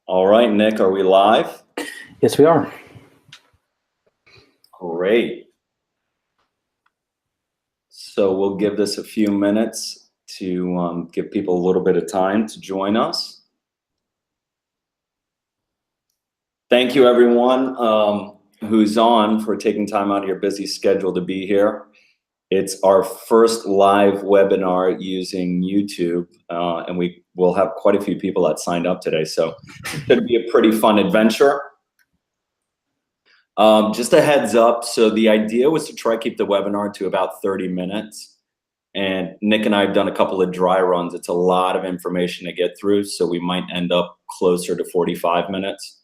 All right, Nick, are we live? Yes, we are. Great. So we'll give this a few minutes to give people a little bit of time to join us. Thank you, everyone who's on for taking time out of your busy schedule to be here. It's our first live webinar using YouTube, and we will have quite a few people that signed up today, so it's going to be a pretty fun adventure. Just a heads up, so the idea was to try to keep the webinar to about 30 minutes. And Nick and I have done a couple of dry runs. It's a lot of information to get through, so we might end up closer to 45 minutes,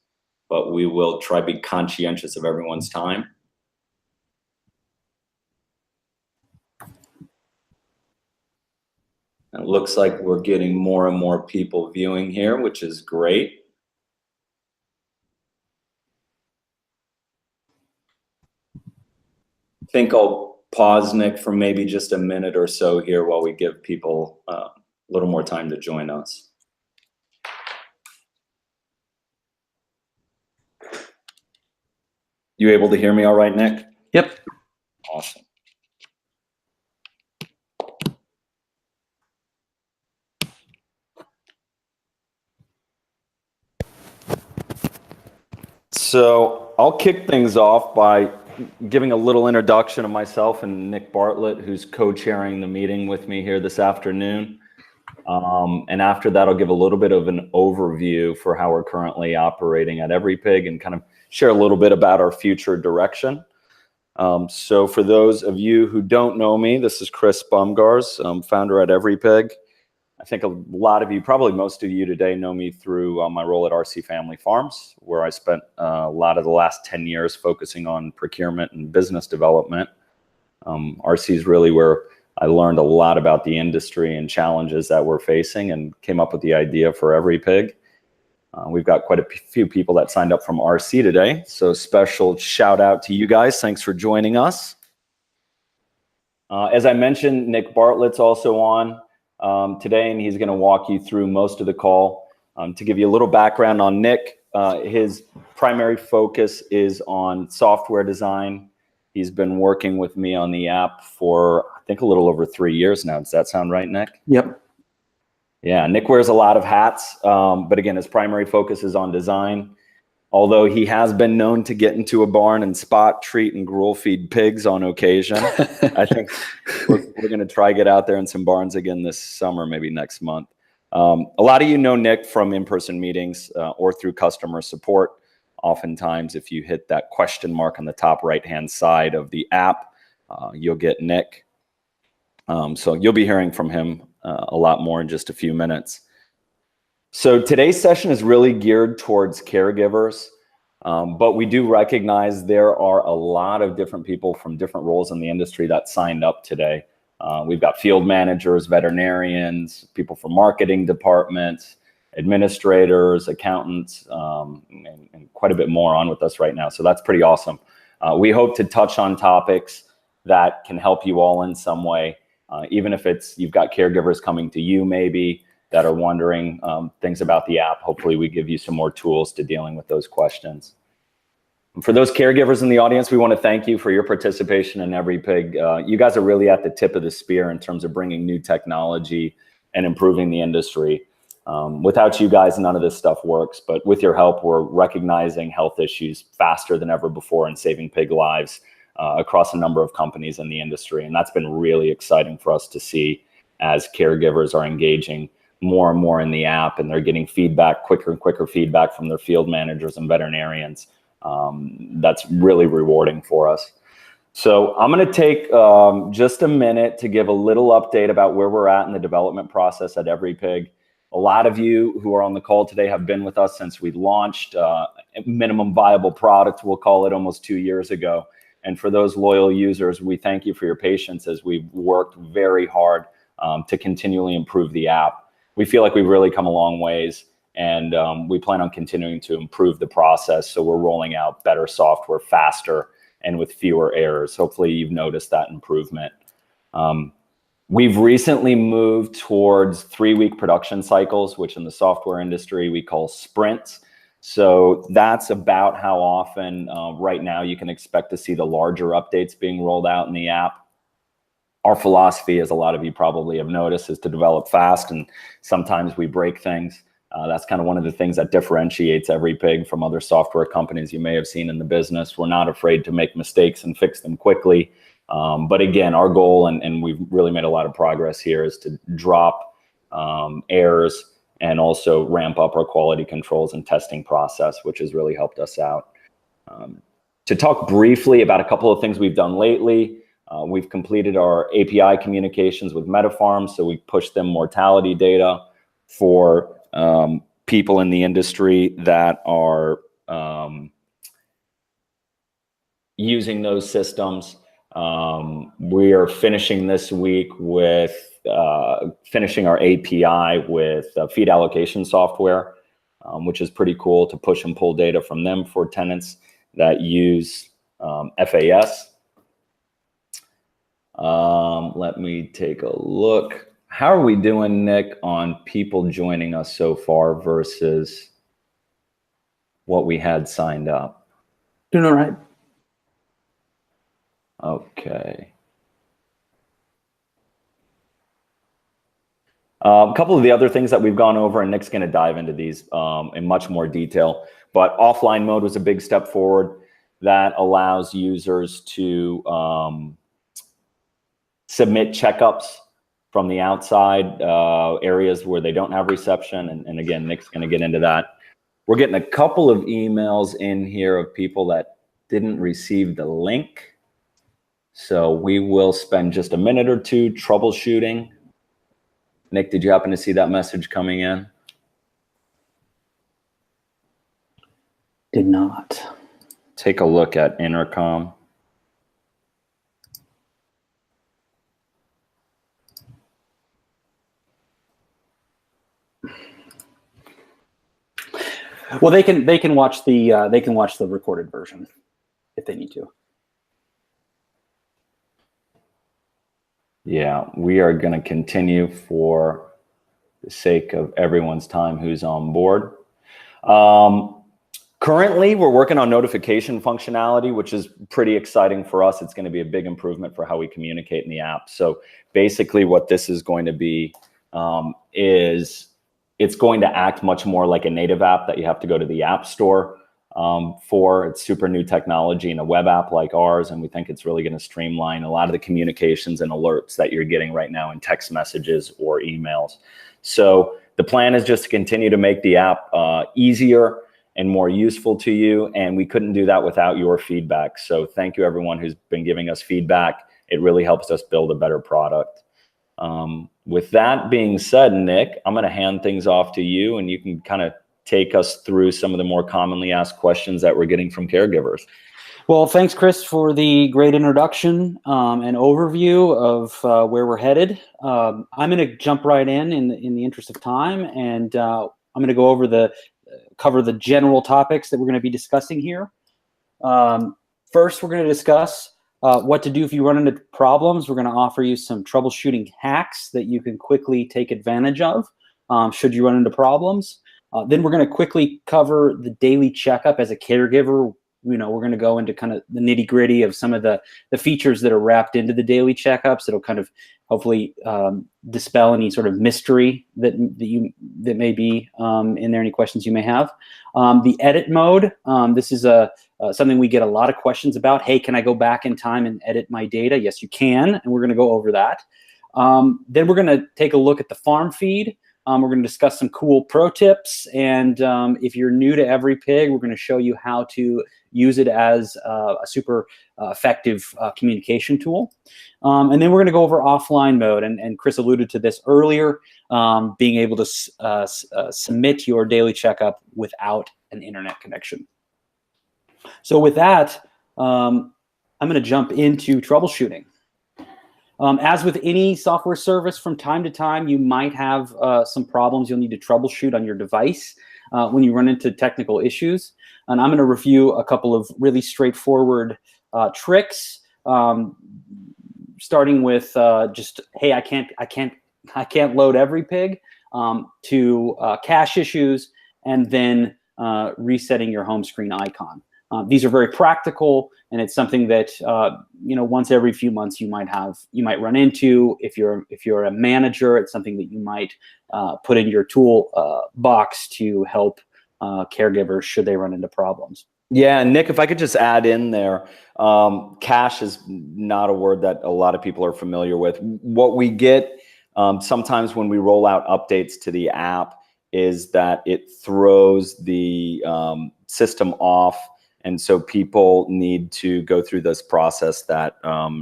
but we will try to be conscientious of everyone's time. It looks like we're getting more and more people viewing here, which is great. I think I'll pause, Nick, for maybe just a minute or so here while we give people a little more time to join us. You able to hear me all right, Nick? Yep. Awesome. So I'll kick things off by giving a little introduction of myself and Nick Bartlett, who's co-chairing the meeting with me here this afternoon. And after that, I'll give a little bit of an overview for how we're currently operating at EveryPig and kind of share a little bit about our future direction. So for those of you who don't know me, this is Chris Bumgars, founder at EveryPig. I think a lot of you, probably most of you today, know me through my role at RC Family Farms, where I spent a lot of the last 10 years focusing on procurement and business development. RC is really where I learned a lot about the industry and challenges that we're facing and came up with the idea for EveryPig. We've got quite a few people that signed up from RC today, so special shout out to you guys. Thanks for joining us. As I mentioned, Nick Bartlett's also on today, and he's going to walk you through most of the call. To give you a little background on Nick, his primary focus is on software design. He's been working with me on the app for, I think, a little over 3 years now. Does that sound right, Nick? Yep. Yeah, Nick wears a lot of hats, but again, his primary focus is on design. Although he has been known to get into a barn and spot, treat, and gruel feed pigs on occasion. I think we're going to try get out there in some barns again this summer, maybe next month. A lot of you know Nick from in-person meetings or through customer support. Oftentimes, if you hit that question mark on the top right-hand side of the app, you'll get Nick. So you'll be hearing from him a lot more in just a few minutes. So today's session is really geared towards caregivers, but we do recognize there are a lot of different people from different roles in the industry that signed up today. We've got field managers, veterinarians, people from marketing departments, administrators, accountants, and quite a bit more on with us right now. So that's pretty awesome. We hope to touch on topics that can help you all in some way, even if it's you've got caregivers coming to you maybe that are wondering things about the app. Hopefully we give you some more tools to dealing with those questions. And for those caregivers in the audience, we want to thank you for your participation in EveryPig. You guys are really at the tip of the spear in terms of bringing new technology and improving the industry. Without you guys, none of this stuff works, but with your help, we're recognizing health issues faster than ever before and saving pig lives across a number of companies in the industry. And that's been really exciting for us to see as caregivers are engaging more and more in the app, and they're getting feedback, quicker and quicker feedback from their field managers and veterinarians. That's really rewarding for us. So I'm going to take just a minute to give a little update about where we're at in the development process at EveryPig. A lot of you who are on the call today have been with us since we launched minimum viable product, we'll call it, almost 2 years ago. And for those loyal users, we thank you for your patience as we've worked very hard to continually improve the app. We feel like we've really come a long ways, and we plan on continuing to improve the process. So we're rolling out better software faster and with fewer errors. Hopefully you've noticed that improvement. We've recently moved towards 3-week production cycles, which in the software industry we call sprints. So that's about how often right now you can expect to see the larger updates being rolled out in the app. Our philosophy, as a lot of you probably have noticed, is to develop fast, and sometimes we break things. That's kind of one of the things that differentiates EveryPig from other software companies you may have seen in the business. We're not afraid to make mistakes and fix them quickly. But again, our goal, and we've really made a lot of progress here, is to drop errors and also ramp up our quality controls and testing process, which has really helped us out. To talk briefly about a couple of things we've done lately, we've completed our API communications with MetaPharm, so we push them mortality data for people in the industry that are using those systems. We are finishing this week with finishing our API with feed allocation software, which is pretty cool to push and pull data from them for tenants that use FAS. Let me take a look. How are we doing, Nick, on people joining us so far versus what we had signed up? Doing all right. Okay. A couple of the other things that we've gone over, and Nick's going to dive into these in much more detail, but offline mode was a big step forward that allows users to submit checkups from the outside areas where they don't have reception. And again, Nick's going to get into that. We're getting a couple of emails in here of people that didn't receive the link. So we will spend just a minute or two troubleshooting. Nick, did you happen to see that message coming in? Did not. Take a look at Intercom. Well, they can watch the recorded version if they need to. Yeah, we are going to continue for the sake of everyone's time who's on board. Currently, we're working on notification functionality, which is pretty exciting for us. It's going to be a big improvement for how we communicate in the app. So basically what this is going to be is it's going to act much more like a native app that you have to go to the App Store for. It's super new technology in a web app like ours, and we think it's really going to streamline a lot of the communications and alerts that you're getting right now in text messages or emails. So the plan is just to continue to make the app easier and more useful to you, and we couldn't do that without your feedback. So thank you everyone who's been giving us feedback. It really helps us build a better product. With that being said, Nick, I'm going to hand things off to you, and you can kind of take us through some of the more commonly asked questions that we're getting from caregivers. Well, thanks, Chris, for the great introduction and overview of where we're headed. I'm going to jump right in the interest of time, and I'm going to go over cover the general topics that we're going to be discussing here. First, we're going to discuss what to do if you run into problems. We're going to offer you some troubleshooting hacks that you can quickly take advantage of should you run into problems. Then we're going to quickly cover the daily checkup as a caregiver. We're going to go into kind of the nitty gritty of some of the features that are wrapped into the daily checkups that'll kind of hopefully dispel any sort of mystery that may be in there, any questions you may have. The edit mode, this is something we get a lot of questions about. Hey, can I go back in time and edit my data? Yes, you can, and we're going to go over that. Then we're going to take a look at the farm feed. We're going to discuss some cool pro tips, and if you're new to EveryPig, we're going to show you how to use it as a super effective communication tool. And then we're going to go over offline mode, and Chris alluded to this earlier, being able to submit your daily checkup without an internet connection. So with that, I'm going to jump into troubleshooting. As with any software service, from time to time, you might have some problems you'll need to troubleshoot on your device when you run into technical issues. And I'm going to review a couple of really straightforward tricks, starting with just, hey, I can't load EveryPig, to cache issues, and then resetting your home screen icon. These are very practical, and it's something that once every few months you might run into. If you're a manager, it's something that you might put in your tool box to help caregivers should they run into problems. Yeah, and Nick, if I could just add in there, cache is not a word that a lot of people are familiar with. What we get sometimes when we roll out updates to the app is that it throws the system off. And so people need to go through this process that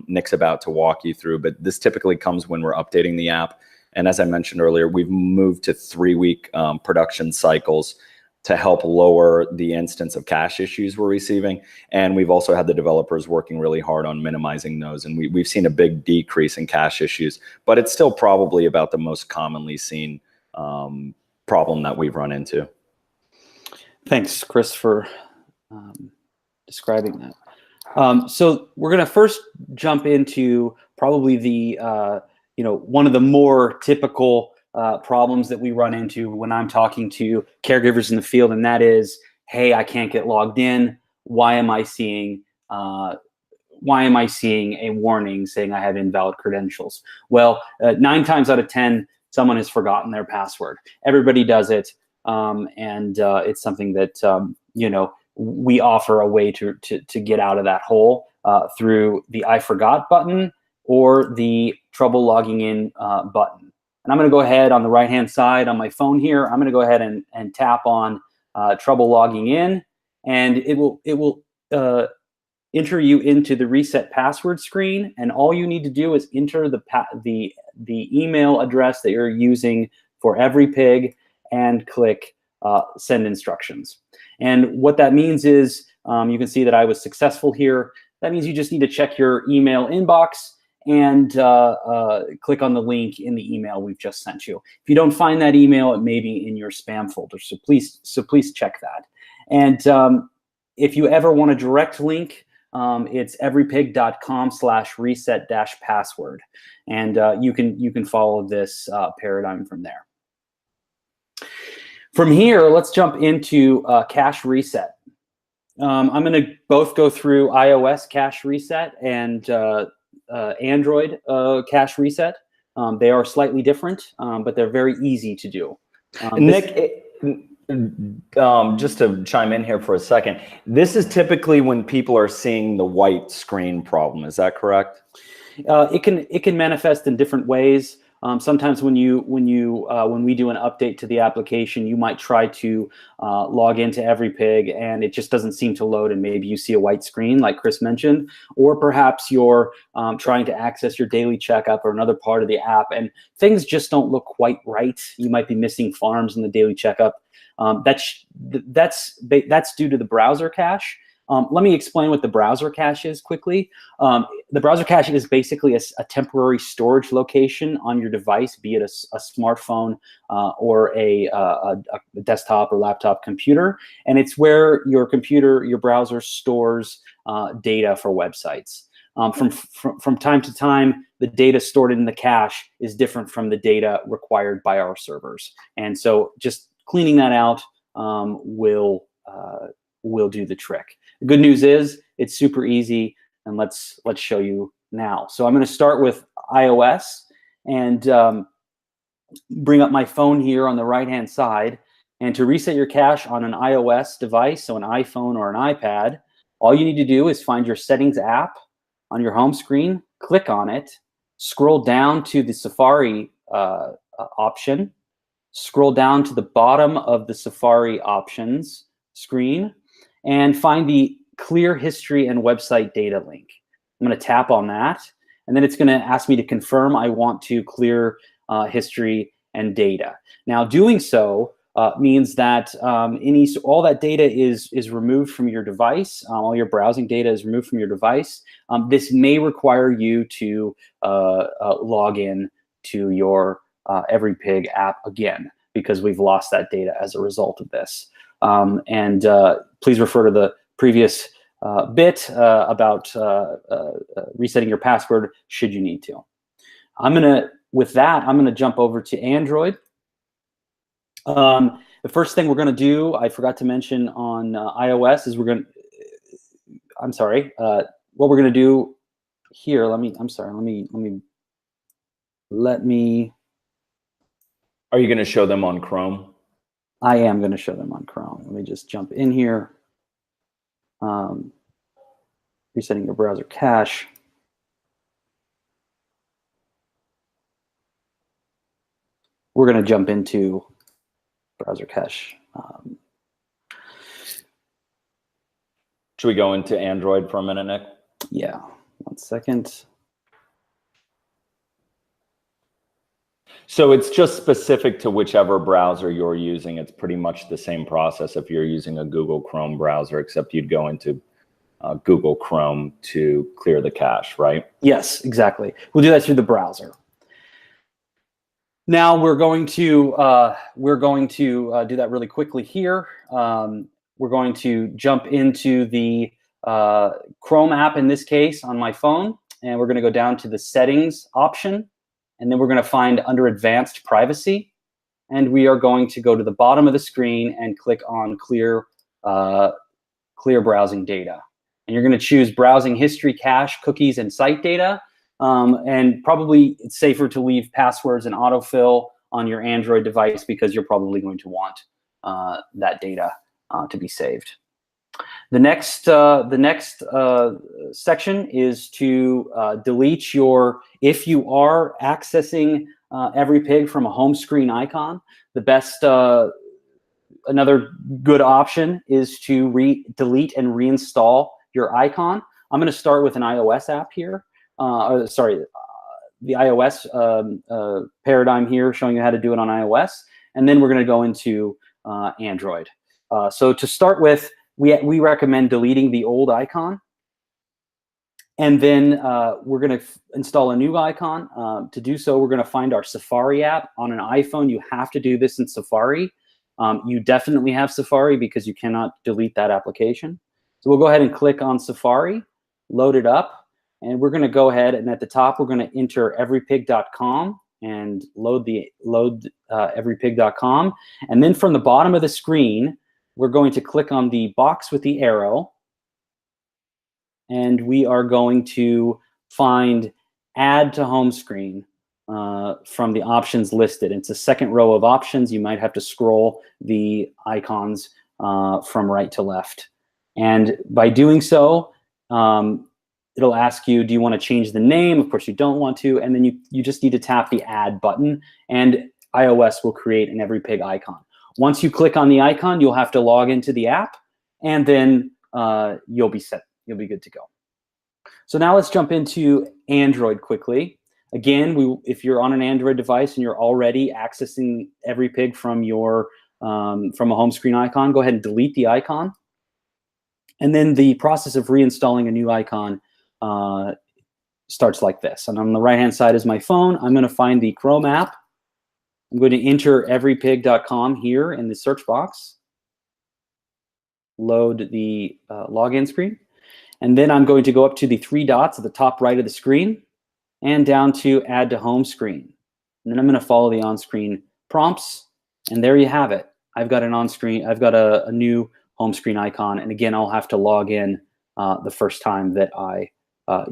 Nick's about to walk you through. But this typically comes when we're updating the app. And as I mentioned earlier, we've moved to 3-week production cycles to help lower the instance of cache issues we're receiving. And we've also had the developers working really hard on minimizing those. And we've seen a big decrease in cache issues, but it's still probably about the most commonly seen problem that we've run into. Thanks, Chris, for describing that. So we're going to first jump into probably the one of the more typical problems that we run into when I'm talking to caregivers in the field, and that is, hey, I can't get logged in. Why am I seeing a warning saying I have invalid credentials? Well, 9 times out of 10, someone has forgotten their password. Everybody does it, and it's something that we offer a way to get out of that hole through the I forgot button or the trouble logging in button. And I'm going to go ahead on the right-hand side on my phone here. I'm going to go ahead and tap on trouble logging in, and it will enter you into the reset password screen. And all you need to do is enter the email address that you're using for EveryPig and click send instructions. And what that means is you can see that I was successful here. That means you just need to check your email inbox and click on the link in the email we've just sent you. If you don't find that email, it may be in your spam folder. So please check that. And if you ever want a direct link, it's everypig.com/reset-password. And you can follow this paradigm from there. From here, let's jump into cache reset. I'm going to both go through iOS cache reset and Android cache reset. They are slightly different, but they're very easy to do. Nick, just to chime in here for a second, this is typically when people are seeing the white screen problem. Is that correct? It can manifest in different ways. Sometimes when we do an update to the application, you might try to log into EveryPig and it just doesn't seem to load, and maybe you see a white screen like Chris mentioned, or perhaps you're trying to access your daily checkup or another part of the app and things just don't look quite right. You might be missing farms in the daily checkup. That's due to the browser cache. Let me explain what the browser cache is quickly. The browser cache is basically a temporary storage location on your device, be it a smartphone or a desktop or laptop computer. And it's where your browser stores data for websites. From time to time, the data stored in the cache is different from the data required by our servers. And so just cleaning that out will do the trick. The good news is it's super easy, and let's show you now. So I'm going to start with iOS and bring up my phone here on the right-hand side. And to reset your cache on an iOS device, so an iPhone or an iPad, all you need to do is find your Settings app on your home screen, click on it, scroll down to the Safari option, scroll down to the bottom of the Safari options screen, and find the Clear History and Website Data link. I'm going to tap on that, and then it's going to ask me to confirm I want to clear history and data. Now, doing so means that all that data is removed from your device. All your browsing data is removed from your device. This may require you to log in to your EveryPig app again, because we've lost that data as a result of this. And please refer to the previous bit about resetting your password should you need to. With that, I'm gonna jump over to Android. The first thing we're going to do, I forgot to mention on iOS, is what we're going to do here. Are you going to show them on Chrome? I am going to show them on Chrome. Let me just jump in here. Resetting your browser cache. We're going to jump into browser cache. Should we go into Android for a minute, Nick? Yeah, 1 second. So it's just specific to whichever browser you're using. It's pretty much the same process if you're using a Google Chrome browser, except you'd go into Google Chrome to clear the cache, right? Yes, exactly. We'll do that through the browser. Now we're going to do that really quickly here. We're going to jump into the Chrome app in this case on my phone, and we're going to go down to the settings option, and then we're going to find under advanced privacy, and we are going to go to the bottom of the screen and click on clear browsing data. And you're going to choose browsing history, cache, cookies, and site data. And probably it's safer to leave passwords and autofill on your Android device because you're probably going to want that data to be saved. The next section is to delete if you are accessing EveryPig from a home screen icon, the best, another good option is to delete and reinstall your icon. I'm going to start with an iOS app here. The iOS paradigm here, showing you how to do it on iOS, and then we're going to go into Android. So to start with, we recommend deleting the old icon, and then we're going to install a new icon. To do so, we're going to find our Safari app. On an iPhone, you have to do this in Safari. You definitely have Safari because you cannot delete that application. So we'll go ahead and click on Safari, load it up, and we're going to go ahead and at the top we're going to enter everypig.com and load everypig.com. And then from the bottom of the screen, we're going to click on the box with the arrow, and we are going to find Add to Home Screen from the options listed. It's a second row of options. You might have to scroll the icons from right to left. And by doing so, it'll ask you, do you want to change the name? Of course you don't want to. And then you just need to tap the Add button, and iOS will create an EveryPig icon. Once you click on the icon, you'll have to log into the app, and then you'll be set. You'll be good to go. So now let's jump into Android quickly. Again, if you're on an Android device and you're already accessing EveryPig from a home screen icon, go ahead and delete the icon. And then the process of reinstalling a new icon starts like this. And on the right-hand side is my phone. I'm going to find the Chrome app. I'm going to enter everypig.com here in the search box. Load the login screen. And then I'm going to go up to the 3 dots at the top right of the screen and down to Add to Home Screen. And then I'm going to follow the on-screen prompts. And there you have it. I've got a new home screen icon. And again, I'll have to log in the first time that I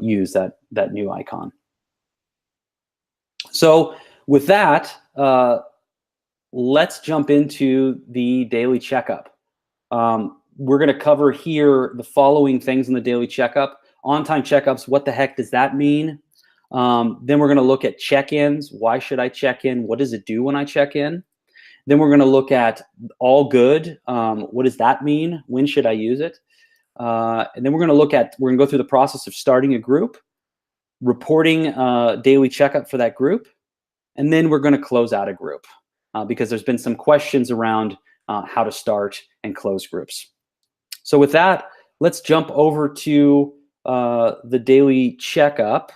use that new icon. So with that, let's jump into the daily checkup. We're going to cover here the following things in the daily checkup. On-time checkups, what the heck does that mean? Then we're going to look at check-ins. Why should I check in? What does it do when I check in? Then we're going to look at all good. What does that mean? When should I use it? And then we're going to go through the process of starting a group, reporting daily checkup for that group, and then we're going to close out a group because there's been some questions around how to start and close groups. So with that, let's jump over to the daily checkup.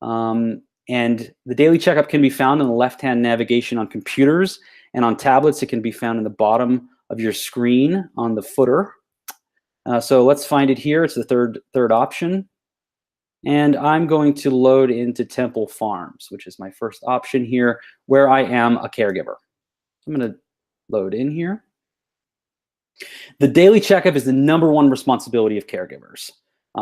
And the daily checkup can be found in the left-hand navigation on computers, and on tablets it can be found in the bottom of your screen on the footer. So let's find it here. It's the third option. And I'm going to load into Temple Farms, which is my first option here, where I am a caregiver. I'm going to load in here. The daily checkup is the #1 responsibility of caregivers.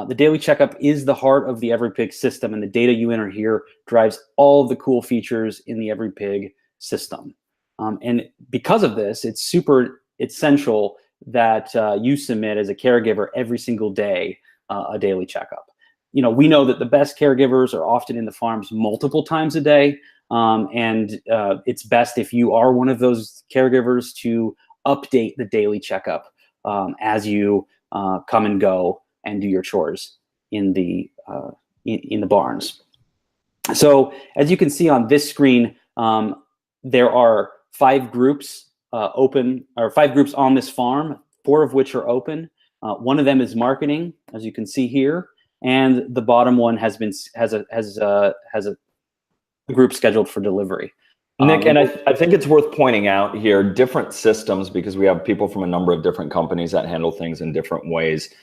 The daily checkup is the heart of the EveryPig system, and the data you enter here drives all of the cool features in the EveryPig system. And because of this, it's super essential that you submit as a caregiver every single day a daily checkup. You know, we know that the best caregivers are often in the farms multiple times a day, and it's best if you are one of those caregivers to update the daily checkup as you come and go and do your chores in the barns. So as you can see on this screen, there are 5 groups open, or 5 groups on this farm, 4 of which are open. One of them is marketing, as you can see here, and the bottom one has a group scheduled for delivery. Nick, and I think it's worth pointing out here, different systems, because we have people from a number of different companies that handle things in different ways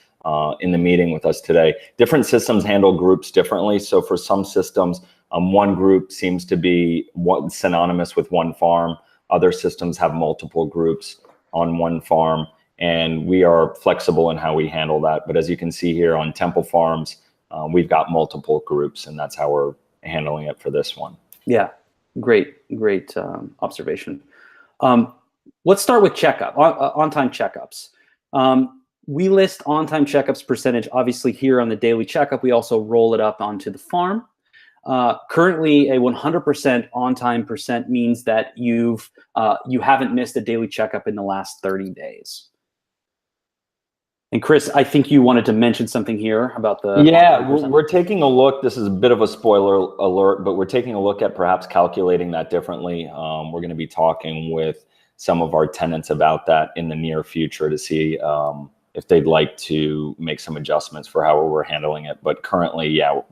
in the meeting with us today. Different systems handle groups differently. So for some systems, one group seems to be synonymous with one farm. Other systems have multiple groups on one farm, and we are flexible in how we handle that. But as you can see here on Temple Farms, we've got multiple groups, and that's how we're handling it for this one. Yeah. Great observation. Let's start with on-time checkups. We list on-time checkups percentage, obviously, here on the daily checkup. We also roll it up onto the farm. Currently, a 100% on-time percent means that you haven't missed a daily checkup in the last 30 days. And Chris, I think you wanted to mention something here about the... Yeah, we're taking a look. This is a bit of a spoiler alert, but we're taking a look at perhaps calculating that differently. We're going to be talking with some of our tenants about that in the near future to see if they'd like to make some adjustments for how we're handling it. But currently, yeah,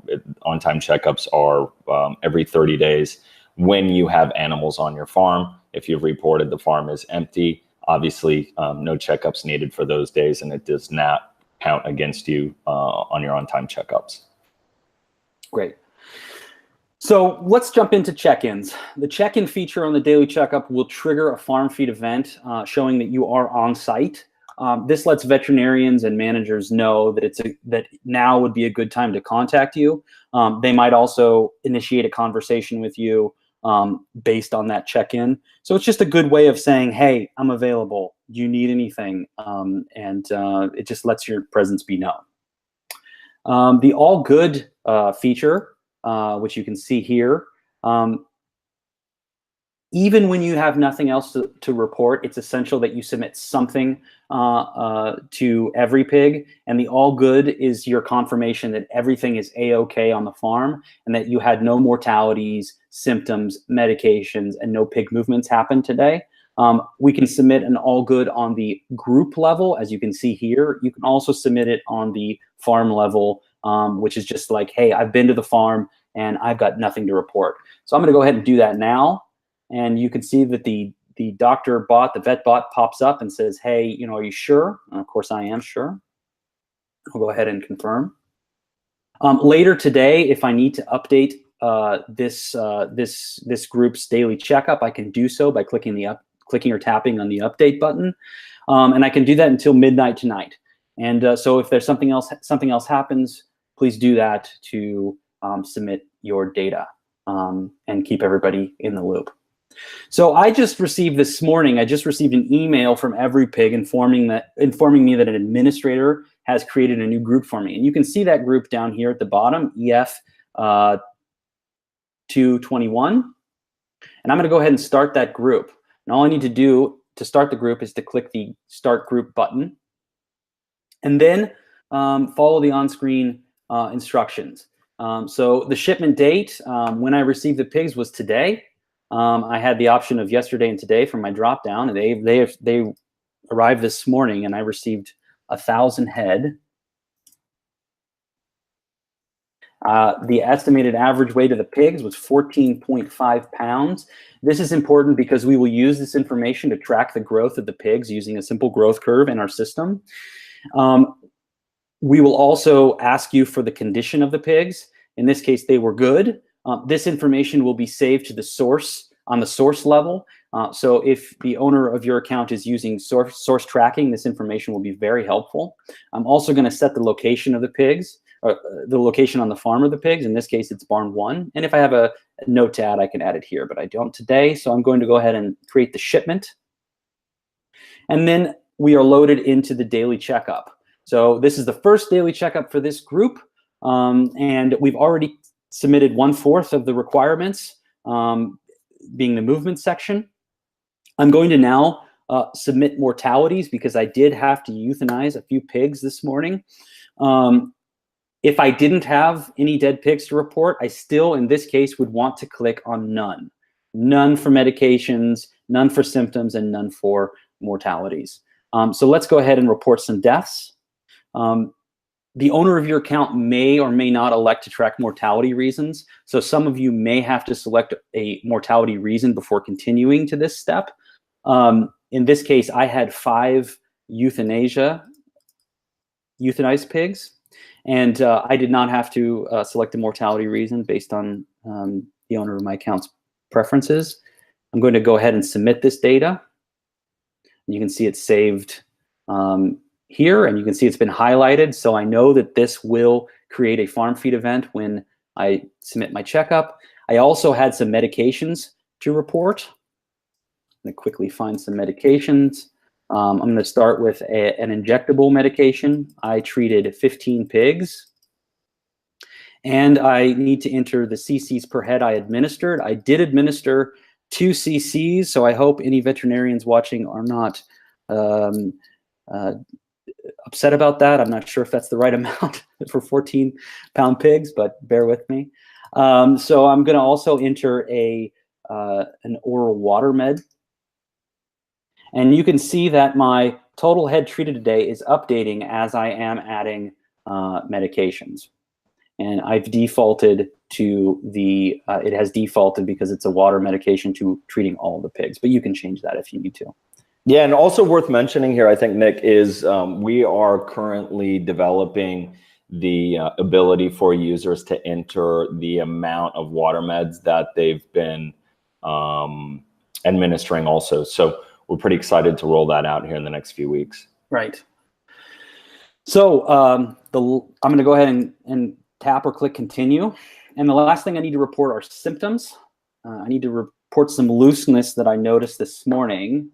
on-time checkups are every 30 days when you have animals on your farm. If you've reported the farm is empty, obviously, no checkups needed for those days, and it does not count against you on your on-time checkups. Great. So let's jump into check-ins. The check-in feature on the daily checkup will trigger a farm feed event showing that you are on site. This lets veterinarians and managers know that that now would be a good time to contact you. They might also initiate a conversation with you based on that check-in. So it's just a good way of saying, hey, I'm available. Do you need anything? It just lets your presence be known. The all good feature, which you can see here, even when you have nothing else to report, it's essential that you submit something to EveryPig, and the all good is your confirmation that everything is A-OK on the farm and that you had no mortalities, symptoms, medications, and no pig movements happen today. We can submit an all good on the group level, as you can see here. You can also submit it on the farm level, which is just like, hey, I've been to the farm and I've got nothing to report. So I'm going to go ahead and do that now. And you can see that the doctor bot, the vet bot, pops up and says, hey, are you sure? And of course I am sure. I'll go ahead and confirm. Later today, if I need to update this group's daily checkup, I can do so by clicking or tapping on the update button. And I can do that until midnight tonight. And so if there's something else happens, please do that to submit your data and keep everybody in the loop. So I just received this morning, an email from EveryPig informing me that an administrator has created a new group for me. And you can see that group down here at the bottom, EF 221. And I'm going to go ahead and start that group. And all I need to do to start the group is to click the Start Group button and then follow the on-screen instructions. So the shipment date when I received the pigs was today. I had the option of yesterday and today for my drop down, and they arrived this morning, and I received 1,000 head. The estimated average weight of the pigs was 14.5 pounds. This is important because we will use this information to track the growth of the pigs using a simple growth curve in our system. We will also ask you for the condition of the pigs. In this case, they were good. This information will be saved to the source on the source level, So if the owner of your account is using source tracking, this information will be very helpful. I'm also going to set the location of the pigs, or the location on the farm of the pigs. In this case, it's barn 1. And if I have a note to add, I can add it here, but I don't today. So I'm going to go ahead and create the shipment. And then we are loaded into the daily checkup. So this is the first daily checkup for this group. And we've already submitted 1/4 of the requirements, being the movement section. I'm going to now submit mortalities because I did have to euthanize a few pigs this morning. If I didn't have any dead pigs to report, I still, in this case, would want to click on none. None for medications, none for symptoms, and none for mortalities. So let's go ahead and report some deaths. The owner of your account may or may not elect to track mortality reasons. So some of you may have to select a mortality reason before continuing to this step. In this case, I had 5 euthanized pigs, and I did not have to select a mortality reason based on the owner of my account's preferences. I'm going to go ahead and submit this data. You can see it's saved here, and you can see it's been highlighted. So I know that this will create a farm feed event when I submit my checkup. I also had some medications to report. I'm going to quickly find some medications. I'm going to start with an injectable medication. I treated 15 pigs. And I need to enter the cc's per head I administered. I did administer 2 cc's, so I hope any veterinarians watching are not upset about that. I'm not sure if that's the right amount for 14-pound pigs, but bear with me. So I'm going to also enter an oral water med. And you can see that my total head treated today is updating as I am adding medications. And I've defaulted to the, it has defaulted because it's a water medication to treating all the pigs, but you can change that if you need to. Yeah, and also worth mentioning here, I think, Nick, is we are currently developing the ability for users to enter the amount of water meds that they've been administering also. So we're pretty excited to roll that out here in the next few weeks. Right. So I'm going to go ahead and tap or click continue. And the last thing I need to report are symptoms. I need to report some looseness that I noticed this morning.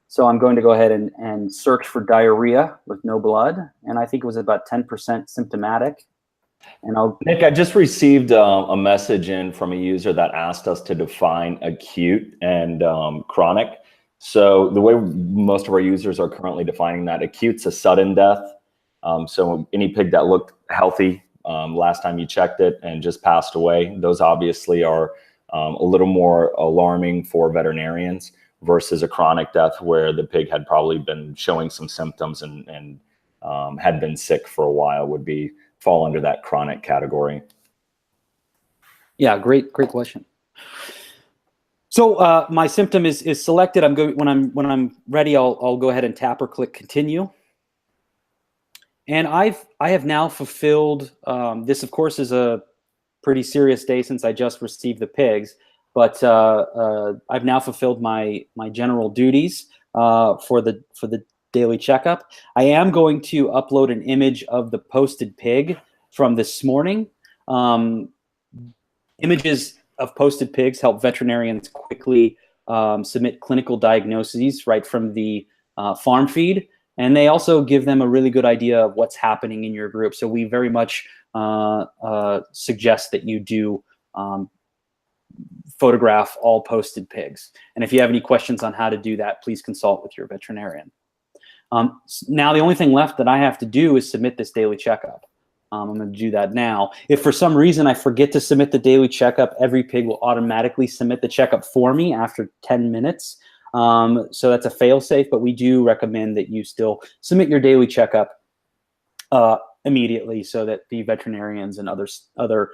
So I'm going to go ahead and search for diarrhea with no blood. And I think it was about 10% symptomatic. And Nick, I just received a message in from a user that asked us to define acute and chronic. So the way most of our users are currently defining that, acute's a sudden death. So any pig that looked healthy last time you checked it and just passed away, those obviously are a little more alarming for veterinarians versus a chronic death where the pig had probably been showing some symptoms and had been sick for a while would fall under that chronic category. Yeah, great question. So my symptom is selected. When I'm ready, I'll go ahead and tap or click continue. And I have now fulfilled this. Of course, is a pretty serious day since I just received the pigs, but I've now fulfilled my general duties for the daily checkup. I am going to upload an image of the posted pig from this morning. Images of posted pigs help veterinarians quickly submit clinical diagnoses right from the farm feed. And they also give them a really good idea of what's happening in your group. So we very much suggest that you do photograph all posted pigs. And if you have any questions on how to do that, please consult with your veterinarian. Now, the only thing left that I have to do is submit this daily checkup. I'm going to do that now. If for some reason I forget to submit the daily checkup, EveryPig will automatically submit the checkup for me after 10 minutes. So that's a fail-safe, but we do recommend that you still submit your daily checkup immediately so that the veterinarians and other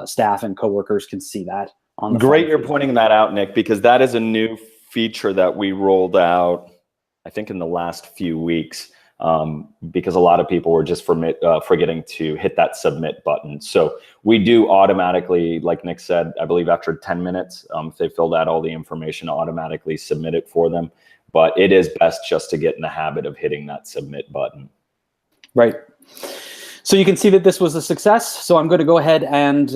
staff and coworkers can see that on the Great you're pointing that out, Nick, because that is a new feature that we rolled out, I think, in the last few weeks. because a lot of people were just forgetting to hit that submit button. So we do automatically, like Nick said, I believe after 10 minutes, if they filled out all the information, automatically submit it for them. But it is best just to get in the habit of hitting that submit button. Right. So you can see that this was a success. So I'm going to go ahead and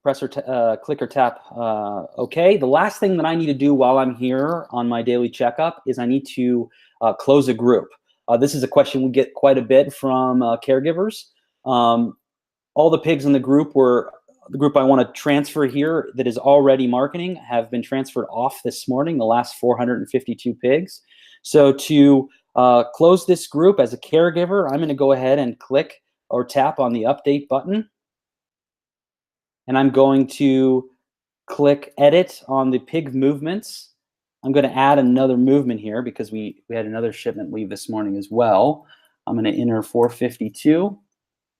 press or click or tap OK. The last thing that I need to do while I'm here on my daily checkup is I need to close a group. This is a question we get quite a bit from caregivers. All the pigs in the group the group I want to transfer here that is already marketing have been transferred off this morning, the last 452 pigs. So to close this group as a caregiver, I'm going to go ahead and click or tap on the update button. And I'm going to click edit on the pig movements. I'm going to add another movement here because we had another shipment leave this morning as well. I'm going to enter 452.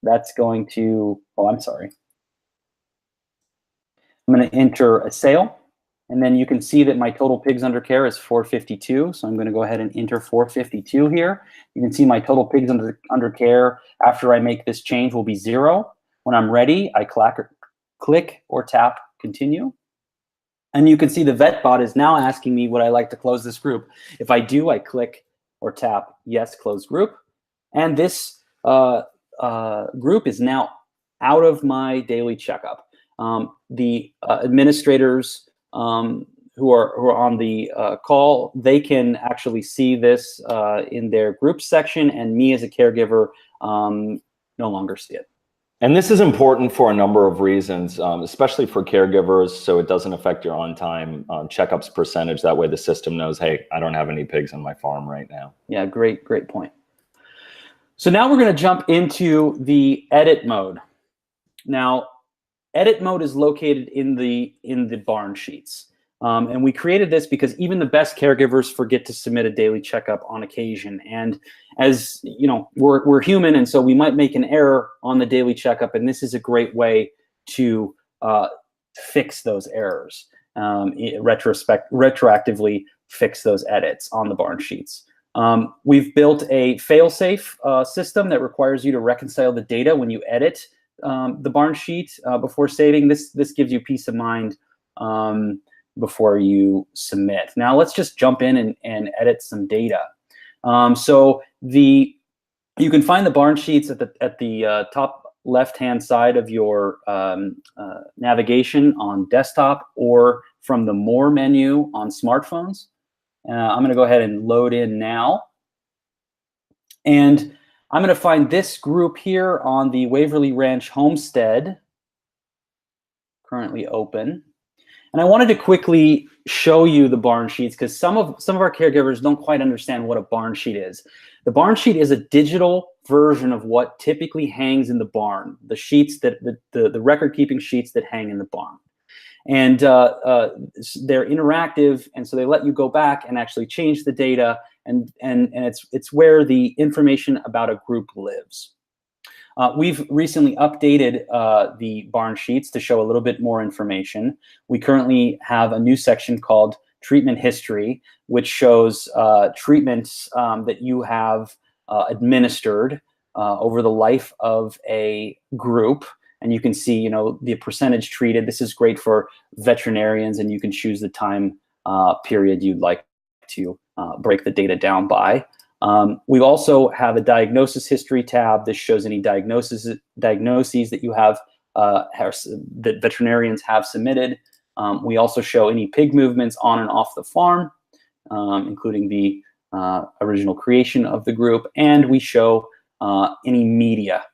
That's going to, oh, I'm sorry. I'm going to enter a sale, and then you can see that my total pigs under care is 452. So I'm going to go ahead and enter 452 here. You can see my total pigs under care after I make this change will be 0. When I'm ready, I click or tap continue. And you can see the VetBot is now asking me would I like to close this group. If I do, I click or tap yes, close group. And this group is now out of my daily checkup. The administrators who are on the call, they can actually see this in their group section, and me as a caregiver no longer see it. And this is important for a number of reasons, especially for caregivers, so it doesn't affect your on-time checkups percentage. That way the system knows, hey, I don't have any pigs on my farm right now. Yeah, great point. So now we're going to jump into the edit mode. Now, edit mode is located in the barn sheets. And we created this because even the best caregivers forget to submit a daily checkup on occasion. And as you know, we're human, and so we might make an error on the daily checkup, and this is a great way to fix those errors, retroactively fix those edits on the barn sheets. We've built a fail-safe system that requires you to reconcile the data when you edit the barn sheet before saving. This gives you peace of mind before you submit. Now let's just jump in and edit some data. So you can find the barn sheets at the top left-hand side of your navigation on desktop or from the More menu on smartphones. I'm going to go ahead and load in now. And I'm going to find this group here on the Waverly Ranch Homestead, currently open. And I wanted to quickly show you the barn sheets because some of our caregivers don't quite understand what a barn sheet is. The barn sheet is a digital version of what typically hangs in the barn, the sheets that the record-keeping sheets that hang in the barn. And they're interactive, and so they let you go back and actually change the data, and it's where the information about a group lives. We've recently updated the barn sheets to show a little bit more information. We currently have a new section called Treatment History, which shows treatments that you have administered over the life of a group. And you can see, you know, the percentage treated. This is great for veterinarians, and you can choose the time period you'd like to break the data down by. We also have a diagnosis history tab. This shows any diagnoses that you have that veterinarians have submitted. We also show any pig movements on and off the farm, including the original creation of the group, and we show any media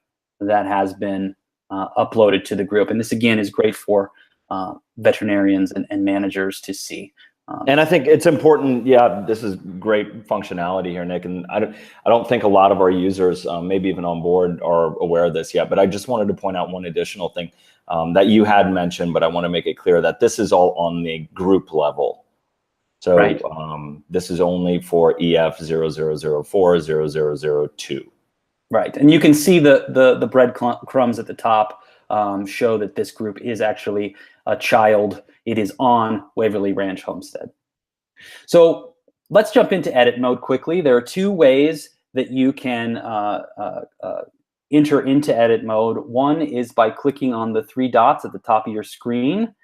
that has been uploaded to the group. And this again is great for veterinarians and managers to see. And I think it's important. Yeah, this is great functionality here, Nick. And I don't think a lot of our users, maybe even on board, are aware of this yet. But I just wanted to point out one additional thing that you had mentioned, but I want to make it clear that this is all on the group level. So right. This is only for EF 0004, 0002. Right, and you can see the breadcrumbs at the top show that this group is actually a child. It is on Waverly Ranch Homestead. So let's jump into edit mode quickly. There are two ways that you can enter into edit mode. One is by clicking on the 3 dots at the top of your screen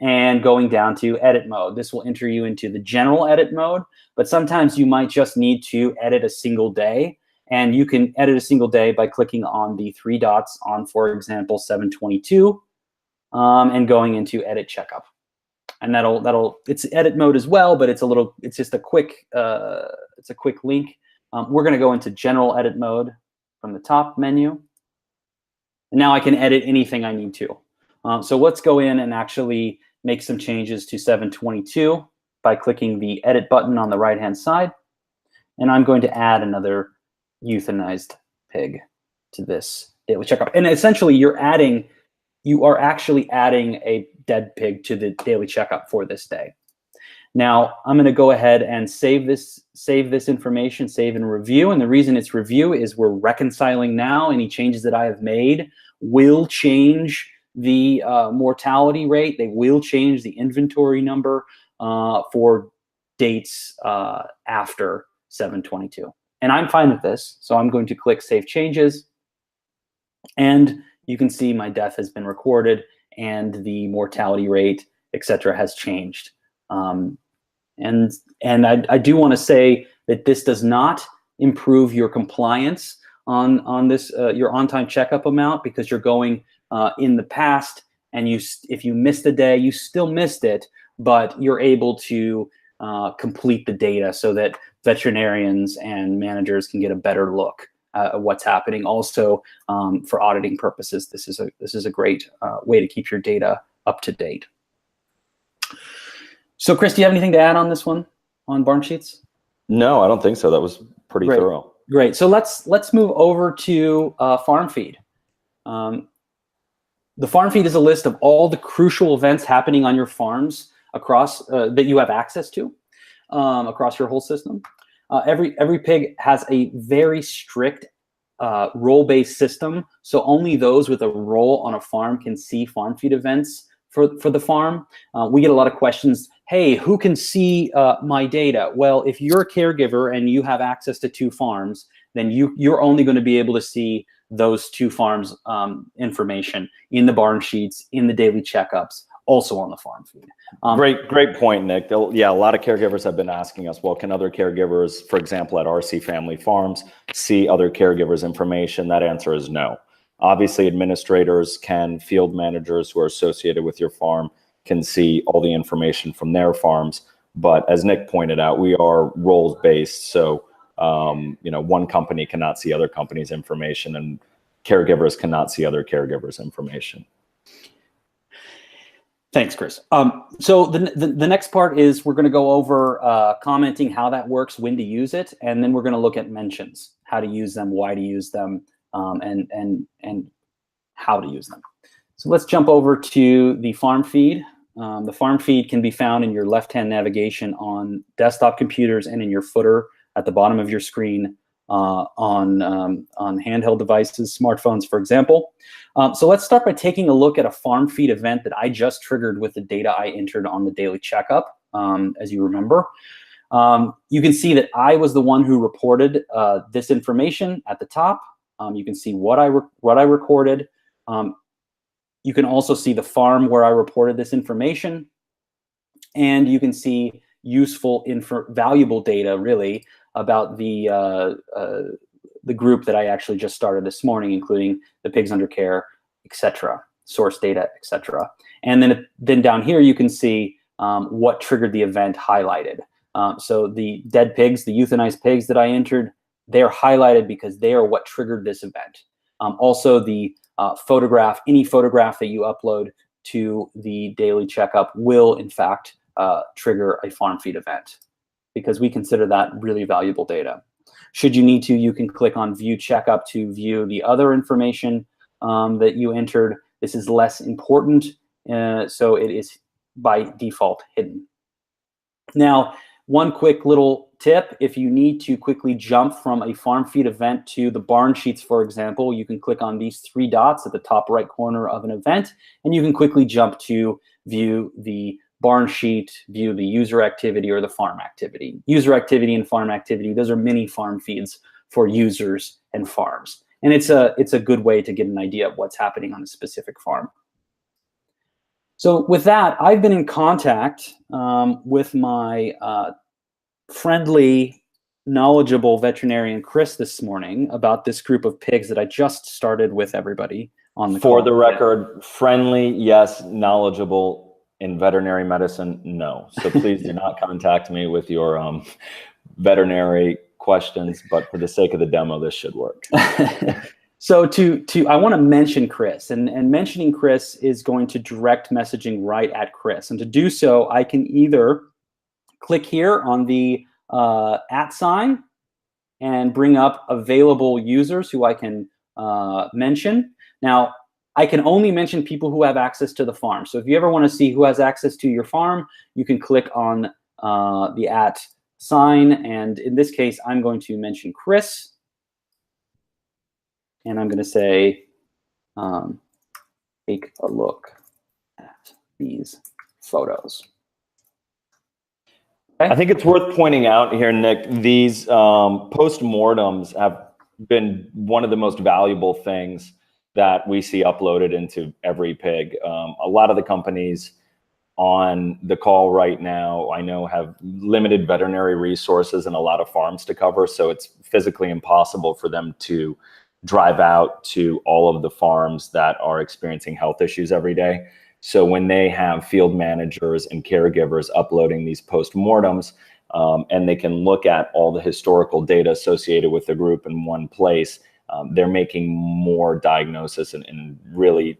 and going down to edit mode. This will enter you into the general edit mode, but sometimes you might just need to edit a single day. And you can edit a single day by clicking on the 3 dots on, for example, 7/22, and going into edit checkup. And it's edit mode as well, but it's just a quick, it's a quick link. We're gonna go into general edit mode from the top menu. And now I can edit anything I need to. So let's go in and actually make some changes to 7/22 by clicking the edit button on the right-hand side. And I'm going to add another euthanized pig to this daily checkup. And essentially you are actually adding a dead pig to the daily checkup for this day. Now I'm going to go ahead and save this information, save and review. And the reason it's review is we're reconciling now. Any changes that I have made will change the mortality rate. They will change the inventory number for dates after 7/22. And I'm fine with this. So I'm going to click Save Changes. And you can see my death has been recorded and the mortality rate, etc., has changed. And I do want to say that this does not improve your compliance on this your on-time checkup amount, because you're going in the past, and if you missed a day, you still missed it, but you're able to complete the data so that veterinarians and managers can get a better look at what's happening. Also, for auditing purposes, this is a great way to keep your data up to date. So, Chris, do you have anything to add on this one, on barn sheets? No, I don't think so. That was pretty thorough. Great. So let's move over to farm feed. The farm feed is a list of all the crucial events happening on your farms across that you have access to across your whole system. Every pig has a very strict role-based system, so only those with a role on a farm can see farm feed events for the farm. We get a lot of questions. Hey, who can see my data? Well, if you're a caregiver and you have access to 2 farms, then you're only going to be able to see those 2 farms information in the barn sheets, in the daily checkups, also on the farm feed. Great point, Nick. Yeah, a lot of caregivers have been asking us, well, can other caregivers, for example, at RC Family Farms, see other caregivers' information? That answer is no. Obviously, administrators field managers who are associated with your farm can see all the information from their farms. But as Nick pointed out, we are roles-based. So, one company cannot see other companies' information, and caregivers cannot see other caregivers' information. Thanks, Chris. So the next part is we're going to go over commenting, how that works, when to use it, and then we're going to look at mentions, how to use them, why to use them, and how to use them. So let's jump over to the farm feed. The farm feed can be found in your left-hand navigation on desktop computers and in your footer at the bottom of your screen on handheld devices, smartphones, for example. So let's start by taking a look at a farm feed event that I just triggered with the data I entered on the daily checkup, as you remember. You can see that I was the one who reported this information at the top. You can see what I recorded. You can also see the farm where I reported this information. And you can see useful, valuable data, really, about the group that I actually just started this morning, including the pigs under care, etc., source data, etc. And then down here, you can see what triggered the event highlighted. So the dead pigs, the euthanized pigs that I entered, they're highlighted because they are what triggered this event. Also, the photograph, any photograph that you upload to the daily checkup will, in fact, trigger a farm feed event, because we consider that really valuable data. Should you need to, you can click on View Checkup to view the other information that you entered. This is less important, so it is by default hidden. Now, one quick little tip: if you need to quickly jump from a farm feed event to the barn sheets, for example, you can click on these 3 dots at the top right corner of an event, and you can quickly jump to view the barn sheet, view the user activity or the farm activity. User activity and farm activity, those are mini farm feeds for users and farms. And it's a good way to get an idea of what's happening on a specific farm. So with that, I've been in contact with my friendly, knowledgeable veterinarian, Chris, this morning about this group of pigs that I just started with everybody on the call. For the record, friendly, yes. Knowledgeable in veterinary medicine, no. So please do not contact me with your veterinary questions, but for the sake of the demo, this should work. So I want to mention Chris, and mentioning Chris is going to direct messaging right at Chris. And to do so, I can either click here on the @ sign and bring up available users who I can mention. Now, I can only mention people who have access to the farm. So if you ever want to see who has access to your farm, you can click on the @ sign. And in this case, I'm going to mention Chris. And I'm going to say, take a look at these photos. Okay. I think it's worth pointing out here, Nick, these post-mortems have been one of the most valuable things that we see uploaded into EveryPig. A lot of the companies on the call right now, I know, have limited veterinary resources and a lot of farms to cover, so it's physically impossible for them to drive out to all of the farms that are experiencing health issues every day. So when they have field managers and caregivers uploading these post-mortems, and they can look at all the historical data associated with the group in one place, they're making more diagnosis and really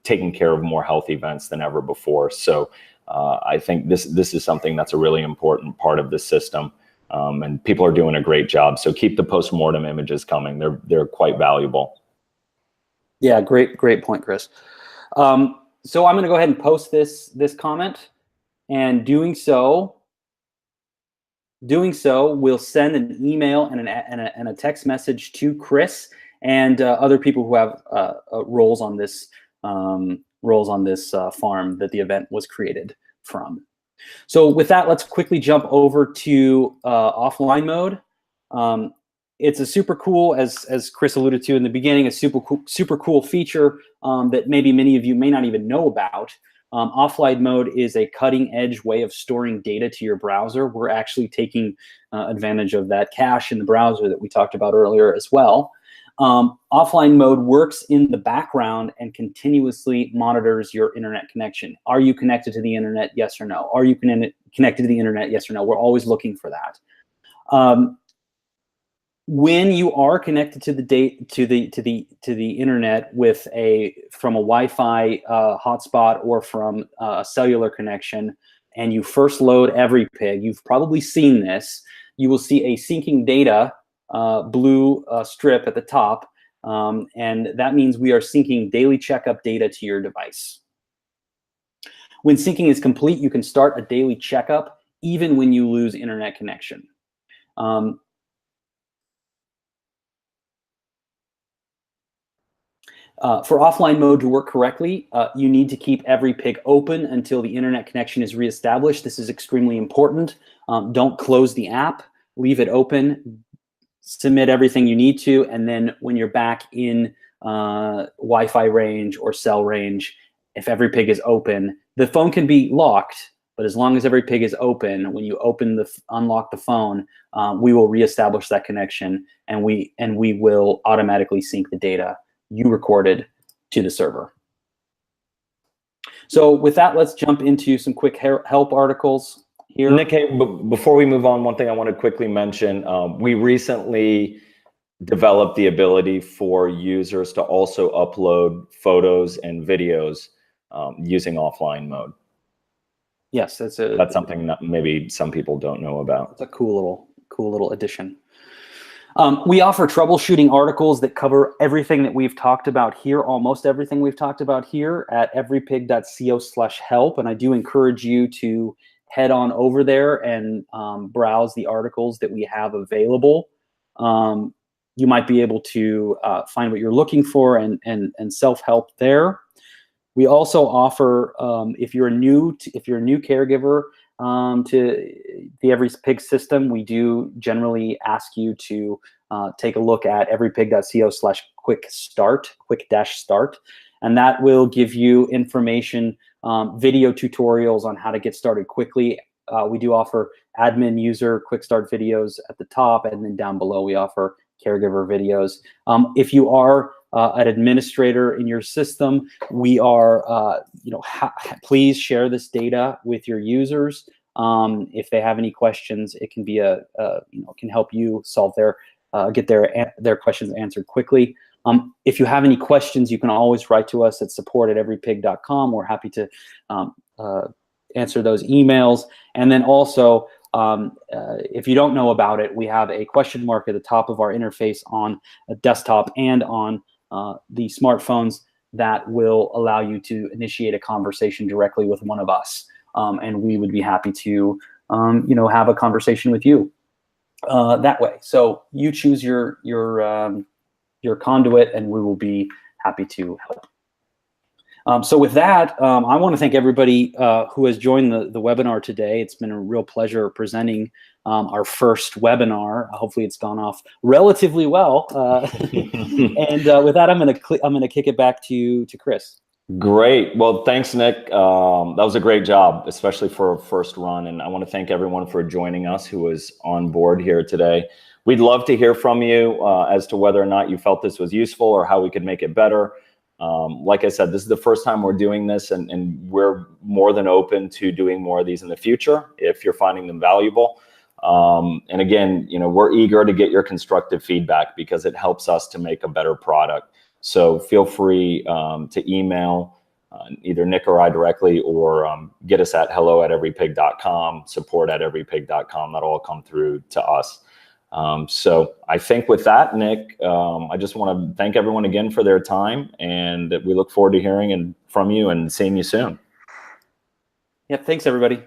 taking care of more health events than ever before. So I think this is something that's a really important part of the system. And people are doing a great job. So keep the post-mortem images coming. They're quite valuable. Yeah, great point, Chris. So I'm going to go ahead and post this comment, and doing so will send an email and a text message to Chris and other people who have roles on this farm that the event was created from. So with that, let's quickly jump over to offline mode. It's a super cool, as Chris alluded to in the beginning, a super cool feature that maybe many of you may not even know about. Offline mode is a cutting edge way of storing data to your browser. We're actually taking advantage of that cache in the browser that we talked about earlier as well. Offline mode works in the background and continuously monitors your internet connection. Are you connected to the internet? Yes or no. Are you connected to the internet? Yes or no. We're always looking for that. When you are connected to the internet from a Wi-Fi hotspot or from a cellular connection, and you first load EveryPig, you've probably seen this. You will see a syncing data blue strip at the top, and that means we are syncing daily checkup data to your device. When syncing is complete, you can start a daily checkup even when you lose internet connection. For offline mode to work correctly, you need to keep EveryPig open until the internet connection is reestablished. This is extremely important. Don't close the app, leave it open, submit everything you need to, and then when you're back in Wi-Fi range or cell range, if EveryPig is open, the phone can be locked, but as long as EveryPig is open, when you unlock the phone, we will reestablish that connection, and we will automatically sync the data you recorded to the server. So with that, let's jump into some quick help articles here. Nick, hey, before we move on, one thing I want to quickly mention, we recently developed the ability for users to also upload photos and videos using offline mode. Yes, that's something that maybe some people don't know about. It's a cool little addition. We offer troubleshooting articles that cover everything that we've talked about here, almost everything we've talked about here at everypig.co/help. And I do encourage you to head on over there and browse the articles that we have available. You might be able to find what you're looking for and self-help there. We also offer, if you're a new caregiver, to the EveryPig system, we do generally ask you to take a look at everypig.co/quick-start, and that will give you information, video tutorials on how to get started quickly. We do offer admin user quick start videos at the top, and then down below we offer caregiver videos. If you are an administrator in your system, we are, please share this data with your users. If they have any questions, it can be can help you solve get their questions answered quickly. If you have any questions, you can always write to us at support@everypig.com. We're happy to answer those emails. And then also, if you don't know about it, we have a question mark at the top of our interface on a desktop and on the smartphones that will allow you to initiate a conversation directly with one of us. And we would be happy to, have a conversation with you that way. So you choose your conduit, and we will be happy to help. So with that, I want to thank everybody who has joined the webinar today. It's been a real pleasure presenting our first webinar. Hopefully, it's gone off relatively well. And with that, I'm gonna kick it back to Chris. Great. Well, thanks, Nick. That was a great job, especially for a first run. And I want to thank everyone for joining us who was on board here today. We'd love to hear from you as to whether or not you felt this was useful or how we could make it better. Like I said, this is the first time we're doing this, and we're more than open to doing more of these in the future if you're finding them valuable. And again, we're eager to get your constructive feedback because it helps us to make a better product. So feel free to email either Nick or I directly, or get us at hello@everypig.com, support@everypig.com. That'll all come through to us. So I think with that, Nick, I just want to thank everyone again for their time, and we look forward to hearing from you and seeing you soon. Yeah, thanks, everybody.